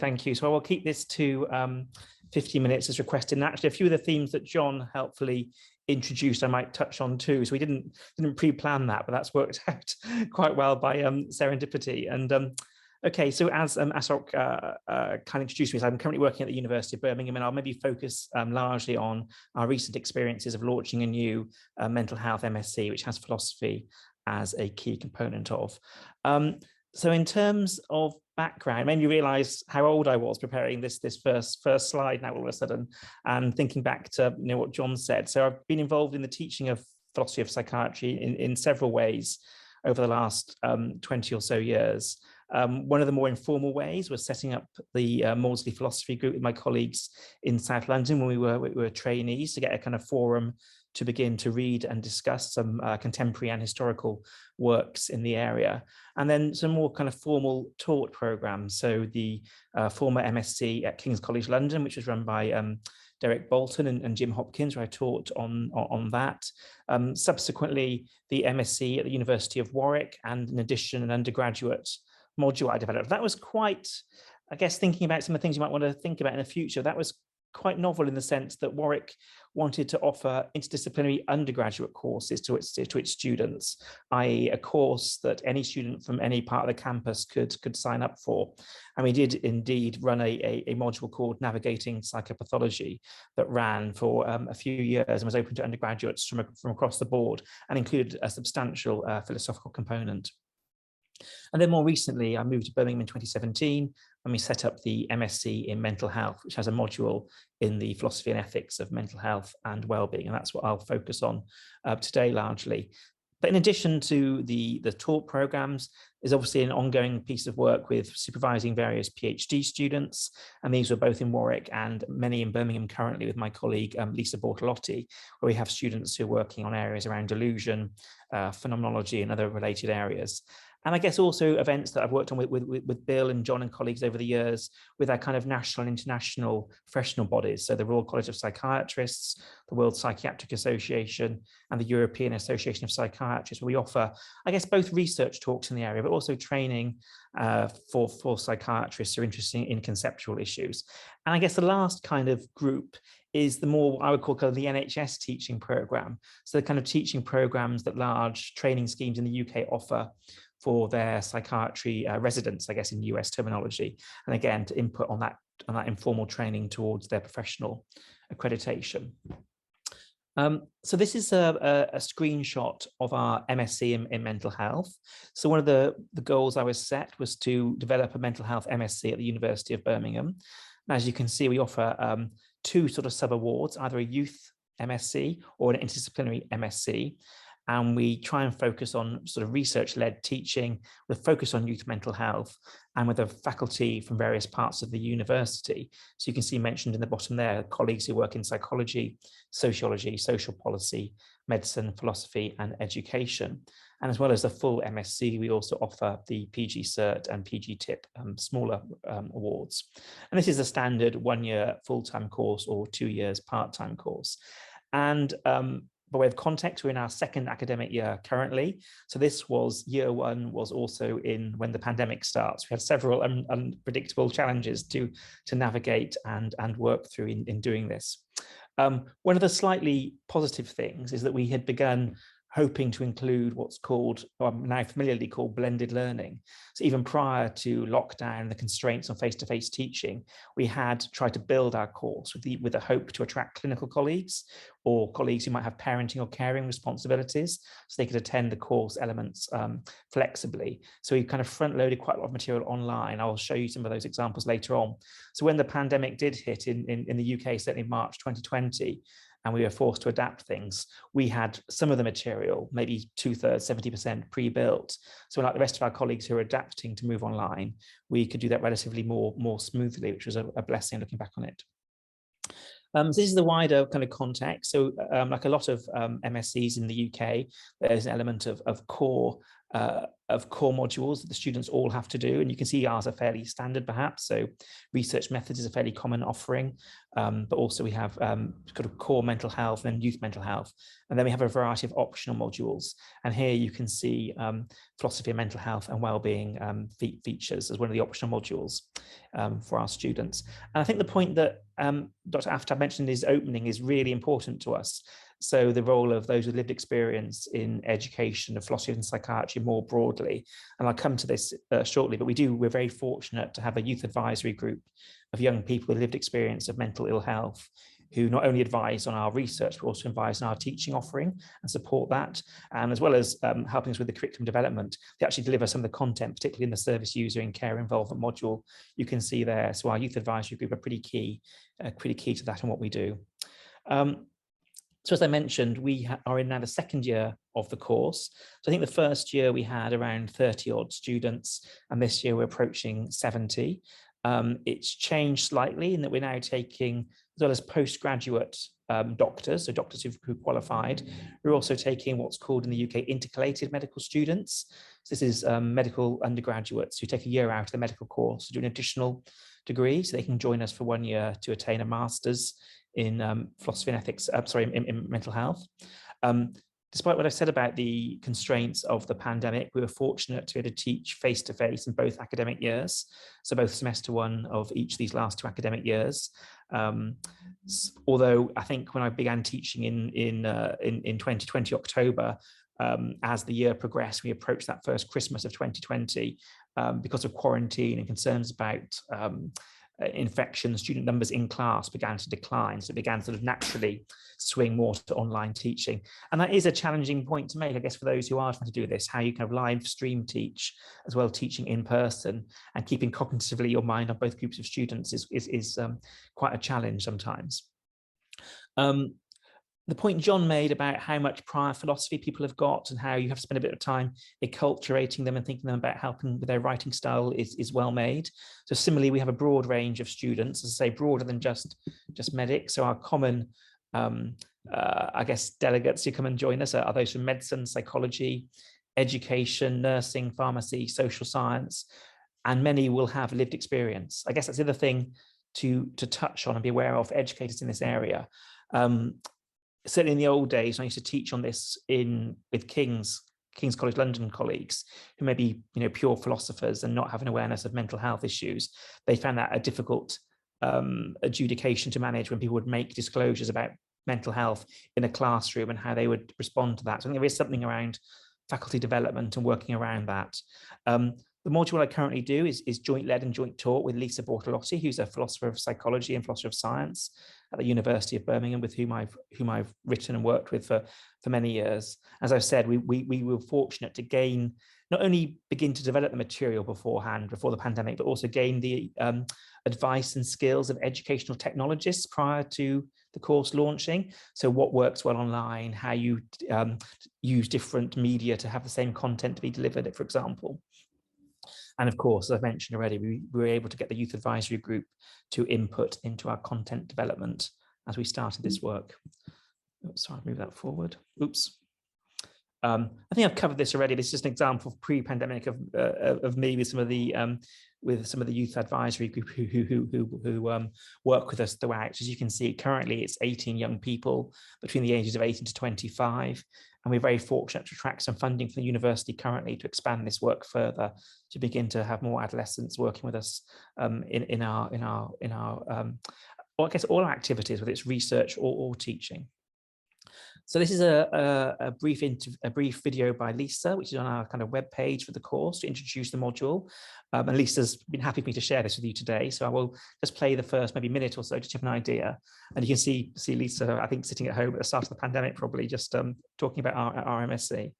Thank you. So I will keep this to 50 minutes as requested. And actually, a few of the themes that John helpfully introduced, I might touch on too. So we didn't pre-plan that, but that's worked out quite well by serendipity. And okay, so as Ashok kind of introduced me, so I'm currently working at the University of Birmingham, and I'll maybe focus largely on our recent experiences of launching a new mental health MSc, which has philosophy as a key component of. So in terms of background, made me realize how old I was preparing this first slide now all of a sudden, and thinking back to what John said. So I've been involved in the teaching of philosophy of psychiatry in several ways over the last 20 or so years. One of the more informal ways was setting up the Maudsley philosophy group with my colleagues in South London when we were trainees, to get a kind of forum to begin to read and discuss some contemporary and historical works in the area. And then some more kind of formal taught programs. So the former MSc at King's College London, which was run by Derek Bolton and Jim Hopkins, where I taught on that. Subsequently, the MSc at the University of Warwick, and in addition, an undergraduate module I developed. That was quite, I guess, thinking about some of the things you might want to think about in the future, that was quite novel in the sense that Warwick wanted to offer interdisciplinary undergraduate courses to its students, i.e. a course that any student from any part of the campus could sign up for. And we did indeed run a module called Navigating Psychopathology that ran for a few years and was open to undergraduates from across the board, and included a substantial philosophical component. And then more recently, I moved to Birmingham in 2017, and we set up the MSc in Mental Health, which has a module in the philosophy and ethics of mental health and well-being. And that's what I'll focus on today largely. But in addition to the taught programs, there's obviously an ongoing piece of work with supervising various PhD students. And these were both in Warwick and many in Birmingham currently with my colleague, Lisa Bortolotti, where we have students who are working on areas around delusion, phenomenology, and other related areas. And I guess also events that I've worked on with Bill and John and colleagues over the years with our kind of national and international professional bodies. So the Royal College of Psychiatrists, the World Psychiatric Association, and the European Association of Psychiatrists, where we offer, I guess, both research talks in the area, but also training for psychiatrists who are interested in conceptual issues. And I guess the last kind of group is the more, I would call, kind of the NHS teaching program. So the kind of teaching programs that large training schemes in the UK offer for their psychiatry residents, I guess, in US terminology, and again, to input on that informal training towards their professional accreditation. So this is a screenshot of our MSc in mental health. So one of the goals I was set was to develop a mental health MSc at the University of Birmingham. And as you can see, we offer two sort of sub-awards, either a youth MSc or an interdisciplinary MSc. And we try and focus on sort of research-led teaching with focus on youth mental health, and with a faculty from various parts of the university. So you can see mentioned in the bottom there, colleagues who work in psychology, sociology, social policy, medicine, philosophy, and education. And as well as the full MSc, we also offer the PG Cert and PG Tip smaller awards. And this is a standard 1-year full-time course or 2 years part-time course. And by way of context, we're in our second academic year currently. So this was year one, was also in when the pandemic starts. We had several unpredictable challenges to navigate and work through in doing this. One of the slightly positive things is that we had begun hoping to include what's called, or now familiarly called, blended learning. So even prior to lockdown, the constraints on face-to-face teaching, we had tried to build our course with a hope to attract clinical colleagues or colleagues who might have parenting or caring responsibilities, so they could attend the course elements flexibly. So we kind of front-loaded quite a lot of material online. I'll show you some of those examples later on. So when the pandemic did hit in the UK, certainly March 2020, and we were forced to adapt things, we had some of the material, maybe 2/3, 70% pre-built. So like the rest of our colleagues who are adapting to move online, we could do that relatively more smoothly, which was a blessing looking back on it. So this is the wider kind of context. So like a lot of MSCs in the UK, there's an element of core of core modules that the students all have to do. And you can see ours are fairly standard, perhaps. So research methods is a fairly common offering, but also we have kind of core mental health and youth mental health. And then we have a variety of optional modules. And here you can see philosophy of mental health and wellbeing features as one of the optional modules for our students. And I think the point that Dr. Aftab mentioned in his opening is really important to us. So the role of those with lived experience in education, of philosophy and psychiatry more broadly. And I'll come to this shortly, but we're very fortunate to have a youth advisory group of young people with lived experience of mental ill health, who not only advise on our research, but also advise on our teaching offering and support that. And as well as helping us with the curriculum development, they actually deliver some of the content, particularly in the service user and care involvement module you can see there. So our youth advisory group are pretty key to that and what we do. So as I mentioned, we are in now the second year of the course. So I think the first year we had around 30 odd students, and this year we're approaching 70. It's changed slightly in that we're now taking, as well as postgraduate doctors, so doctors who qualified, we're also taking what's called in the UK intercalated medical students. So this is medical undergraduates who take a year out of the medical course to do an additional degree, so they can join us for 1 year to attain a master's in philosophy and ethics, in mental health. Despite what I've said about the constraints of the pandemic, we were fortunate to be able to teach face-to-face in both academic years, so both semester one of each of these last 2 academic years. Although I think when I began teaching in 2020 October, as the year progressed, we approached that first Christmas of 2020 because of quarantine and concerns about infection, student numbers in class began to decline. So it began sort of naturally swing more to online teaching. And that is a challenging point to make, I guess, for those who are trying to do this, how you kind of live stream teach as well teaching in person and keeping cognitively your mind on both groups of students is quite a challenge sometimes. The point John made about how much prior philosophy people have got and how you have to spend a bit of time acculturating them and thinking them about helping with their writing style is well made. So similarly, we have a broad range of students, as I say, broader than just medics. So our common, I guess, delegates who come and join us are those from medicine, psychology, education, nursing, pharmacy, social science, and many will have lived experience. I guess that's the other thing to touch on and be aware of for educators in this area. Certainly in the old days, I used to teach on this with King's College London colleagues who may be, pure philosophers and not have an awareness of mental health issues. They found that a difficult adjudication to manage when people would make disclosures about mental health in a classroom and how they would respond to that. So I think there is something around faculty development and working around that. The module I currently do is joint led and joint taught with Lisa Bortolotti, who's a philosopher of psychology and philosopher of science at the University of Birmingham, with whom I've written and worked with for many years. As I've said, we were fortunate to not only begin to develop the material before the pandemic, but also gain the advice and skills of educational technologists prior to the course launching. So what works well online, how you use different media to have the same content to be delivered, for example. And of course, as I've mentioned already, we were able to get the youth advisory group to input into our content development as we started this work. Oops, sorry, move that forward. Oops. I think I've covered this already. This is just an example of pre-pandemic of me with some of the youth advisory group who work with us throughout. As you can see, currently it's 18 young people between the ages of 18 to 25. And we're very fortunate to attract some funding from the university currently to expand this work further, to begin to have more adolescents working with us in our well, I guess all our activities, whether it's research or teaching. So this is a brief video by Lisa, which is on our kind of web page for the course to introduce the module. And Lisa's been happy for me to share this with you today. So I will just play the first maybe minute or so just to have an idea. And you can see Lisa, I think, sitting at home at the start of the pandemic, probably just talking about our MSc.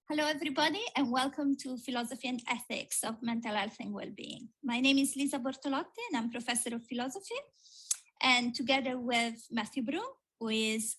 Hello, everybody, and welcome to Philosophy and Ethics of Mental Health and Wellbeing. My name is Lisa Bortolotti, and I'm Professor of Philosophy. And together with Matthew Broome, who is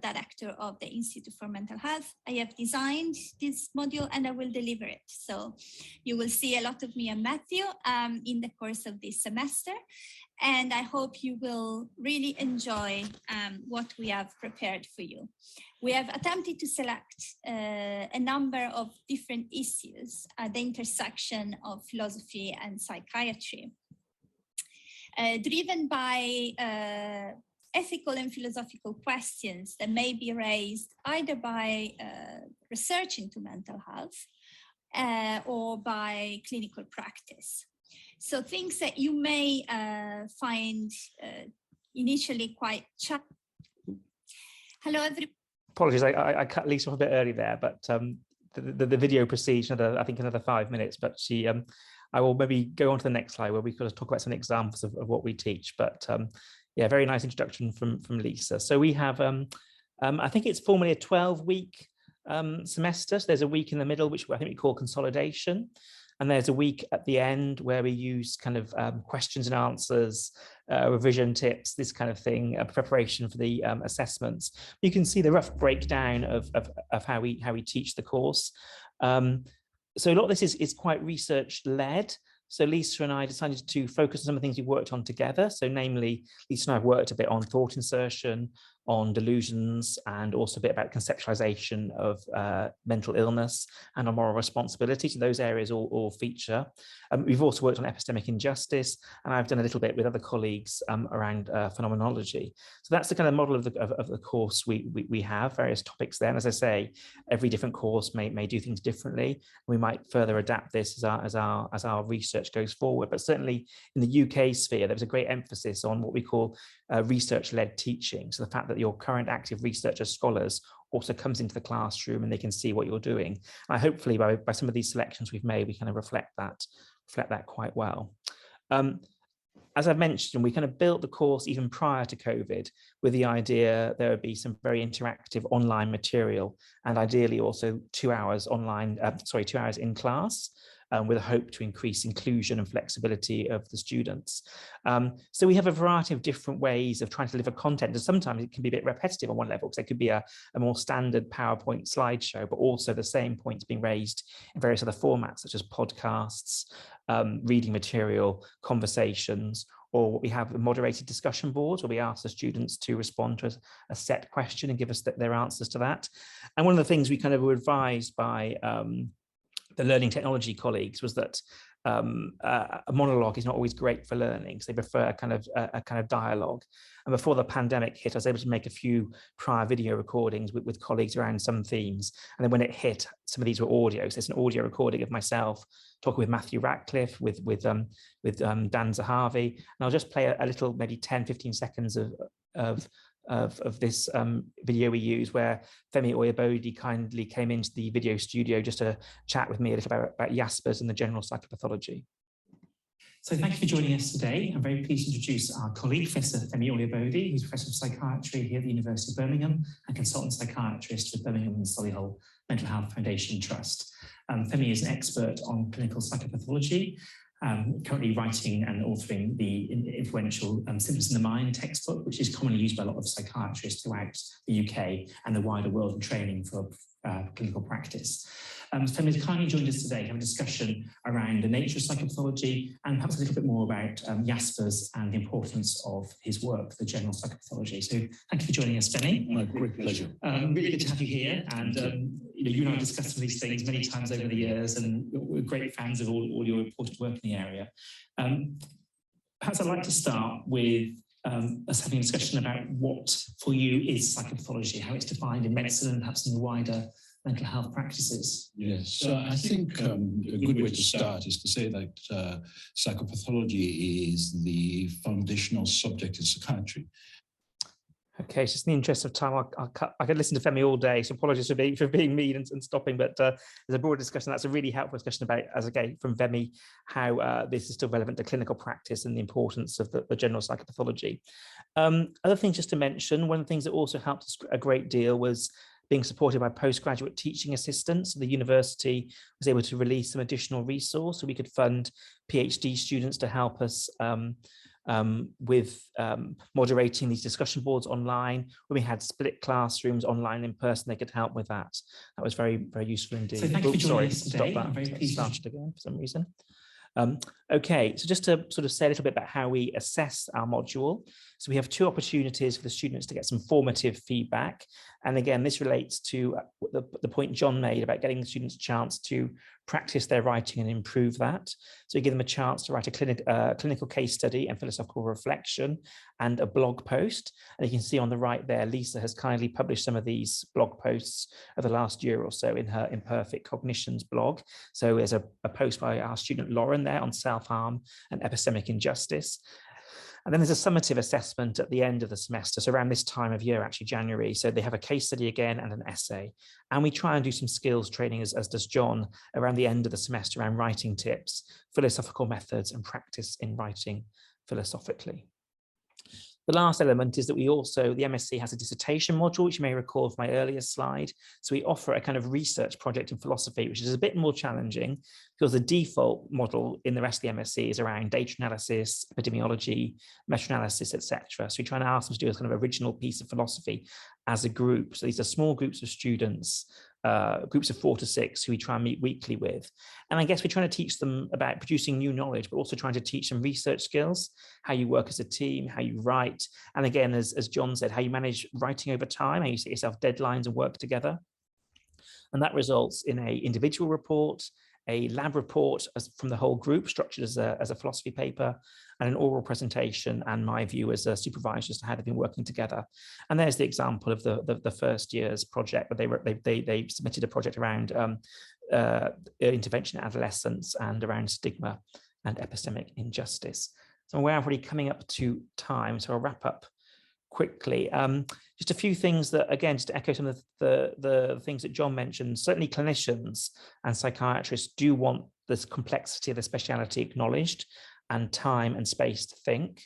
director of the Institute for Mental Health. I have designed this module and I will deliver it. So you will see a lot of me and Matthew in the course of this semester. And I hope you will really enjoy what we have prepared for you. We have attempted to select a number of different issues at the intersection of philosophy and psychiatry, driven by ethical and philosophical questions that may be raised either by research into mental health or by clinical practice. So things that you may find initially quite challenging. Hello, everybody. Apologies, I cut Lisa off a bit early there, but the video proceeds I think another 5 minutes, but I will maybe go on to the next slide where we could talk about some examples of what we teach. But yeah, very nice introduction from Lisa. So we have, I think it's formally a 12-week semester. So there's a week in the middle, which I think we call consolidation. And there's a week at the end where we use kind of questions and answers, revision tips, this kind of thing, preparation for the assessments. You can see the rough breakdown of how we teach the course. So a lot of this is quite research led. So Lisa and I decided to focus on some of the things we worked on together. So namely, Lisa and I have worked a bit on thought insertion, on delusions, and also a bit about conceptualization of mental illness and on moral responsibility. So those areas all feature. We've also worked on epistemic injustice, and I've done a little bit with other colleagues around phenomenology. So that's the kind of model of the course we have, various topics there. And as I say, every different course may do things differently. We might further adapt this as our research goes forward. But certainly in the UK sphere, there was a great emphasis on what we call research-led teaching. So the fact that your current active researchers, scholars, also comes into the classroom and they can see what you're doing. And hopefully by some of these selections we've made, we kind of reflect that quite well. As I've mentioned, we kind of built the course even prior to COVID with the idea there would be some very interactive online material and ideally also 2 hours online, 2 hours in class. With a hope to increase inclusion and flexibility of the students. So we have a variety of different ways of trying to deliver content, and sometimes it can be a bit repetitive on one level, because it could be a more standard PowerPoint slideshow, but also the same points being raised in various other formats, such as podcasts, reading material, conversations, or what we have moderated discussion boards where we ask the students to respond to a set question and give us their answers to that. And one of the things we kind of were advised by the learning technology colleagues was that a monologue is not always great for learning. So they prefer a kind of dialogue. And before the pandemic hit, I was able to make a few prior video recordings with colleagues around some themes. And then when it hit, some of these were audio. So it's an audio recording of myself talking with Matthew Ratcliffe, with Dan Zahavi. And I'll just play a little, maybe 10, 15 seconds of this video we use, where Femi Oyebode kindly came into the video studio just to chat with me a little about Jaspers and the general psychopathology. So thank you for joining us today. I'm very pleased to introduce our colleague, Professor Femi Oyebode, who's Professor of Psychiatry here at the University of Birmingham and consultant psychiatrist with Birmingham and Solihull Mental Health Foundation Trust. Femi is an expert on clinical psychopathology, currently writing and authoring the influential Symptoms in the Mind textbook, which is commonly used by a lot of psychiatrists throughout the UK and the wider world in training for clinical practice. Femi has kindly joined us today to have a discussion around the nature of psychopathology and perhaps a little bit more about Jaspers and the importance of his work, the general psychopathology. So thank you for joining us, Femi. My great pleasure. Really good to have you here. And you and I have discussed some of these things many times over the years, and we're great fans of all your important work in the area. Perhaps I'd like to start with us having a discussion about what for you is psychopathology, how it's defined in medicine and perhaps in the wider mental health practices. Yes, so I think a good way to start is to say that psychopathology is the foundational subject in psychiatry. Okay, just in the interest of time, I could listen to Femi all day, so apologies for being mean and stopping, but there's a broader discussion. That's a really helpful discussion about, as again, from Femi, how this is still relevant to clinical practice and the importance of the general psychopathology. Other things just to mention, one of the things that also helped us a great deal was being supported by postgraduate teaching assistants. The university was able to release some additional resource so we could fund PhD students to help us with moderating these discussion boards online. When we had split classrooms online in person, they could help with that. That was very, very useful indeed. So thank you for joining us today. Stop that. I'm very pleased. Started again for some reason. Okay, so just to sort of say a little bit about how we assess our module. So we have two opportunities for the students to get some formative feedback. And again, this relates to the point John made about getting the students a chance to practice their writing and improve that. So you give them a chance to write a clinical case study and philosophical reflection and a blog post. And you can see on the right there, Lisa has kindly published some of these blog posts over the last year or so in her Imperfect Cognitions blog. So there's a post by our student Lauren there on self-harm and epistemic injustice. And then there's a summative assessment at the end of the semester, so around this time of year, actually January. So they have a case study again and an essay. And we try and do some skills training, as does John, around the end of the semester around writing tips, philosophical methods, and practice in writing philosophically. The last element is that we also, the MSc has a dissertation module, which you may recall from my earlier slide. So we offer a kind of research project in philosophy, which is a bit more challenging because the default model in the rest of the MSc is around data analysis, epidemiology, meta-analysis, etc. So we try and ask them to do a kind of original piece of philosophy as a group. So these are small groups of students, groups of 4 to 6 who we try and meet weekly with. And I guess we're trying to teach them about producing new knowledge, but also trying to teach them research skills, how you work as a team, how you write. And again, as John said, how you manage writing over time, how you set yourself deadlines and work together. And that results in an individual report, a lab report from the whole group structured as a philosophy paper, and an oral presentation and my view as a supervisor as to how they've been working together. And there's the example of the first year's project, but they submitted a project around intervention in adolescence and around stigma and epistemic injustice. So I'm aware I'm already coming up to time, so I'll wrap up quickly. Just a few things that, again, just to echo some of the things that John mentioned, certainly clinicians and psychiatrists do want this complexity of the speciality acknowledged and time and space to think.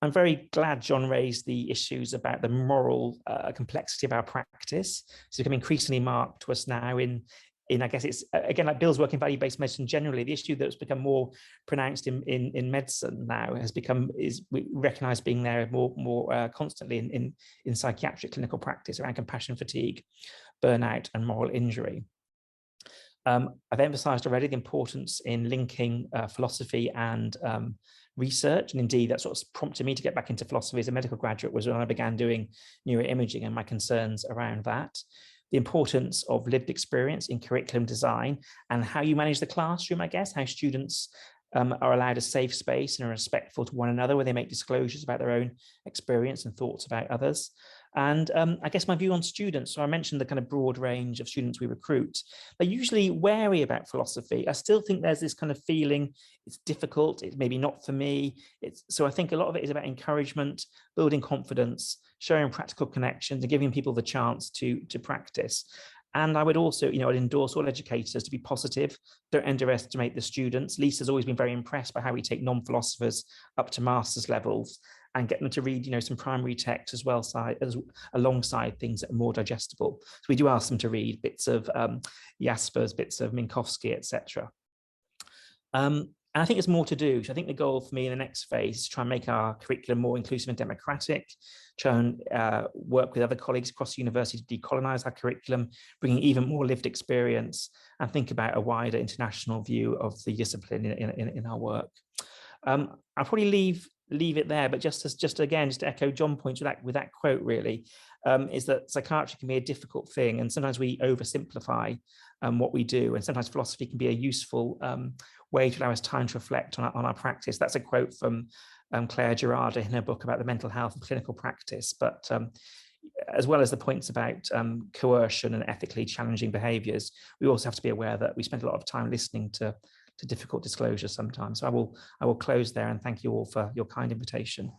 I'm very glad John raised the issues about the moral complexity of our practice. It's becoming increasingly marked to us now in I guess it's, again, like Bill's work in value-based medicine generally, the issue that's become more pronounced in medicine now has become, we recognize being there more constantly in psychiatric clinical practice around compassion fatigue, burnout, and moral injury. I've emphasized already the importance in linking philosophy and research, and indeed that sort of prompted me to get back into philosophy as a medical graduate was when I began doing neuroimaging and my concerns around that. The importance of lived experience in curriculum design and how you manage the classroom, I guess, how students are allowed a safe space and are respectful to one another where they make disclosures about their own experience and thoughts about others. And I guess my view on students, so I mentioned the kind of broad range of students we recruit, they're usually wary about philosophy. I still think there's this kind of feeling it's difficult, it's maybe not for me. So I think a lot of it is about encouragement, building confidence, showing practical connections and giving people the chance to practice. And I would also, I'd endorse all educators to be positive, don't underestimate the students. Lisa's always been very impressed by how we take non-philosophers up to master's levels and get them to read, some primary text as well alongside things that are more digestible. So we do ask them to read bits of Jaspers, bits of Minkowski, etc. And I think there's more to do. So I think the goal for me in the next phase is to try and make our curriculum more inclusive and democratic, try and work with other colleagues across the university to decolonize our curriculum, bringing even more lived experience, and think about a wider international view of the discipline in our work. I'll probably leave it there, but just to echo John's point with that quote really, is that psychiatry can be a difficult thing, and sometimes we oversimplify what we do, and sometimes philosophy can be a useful way to allow us time to reflect on our practice. That's a quote from Claire Gerarda in her book about the mental health of clinical practice, but as well as the points about coercion and ethically challenging behaviours, we also have to be aware that we spend a lot of time listening to difficult disclosures sometimes. So I will close there and thank you all for your kind invitation.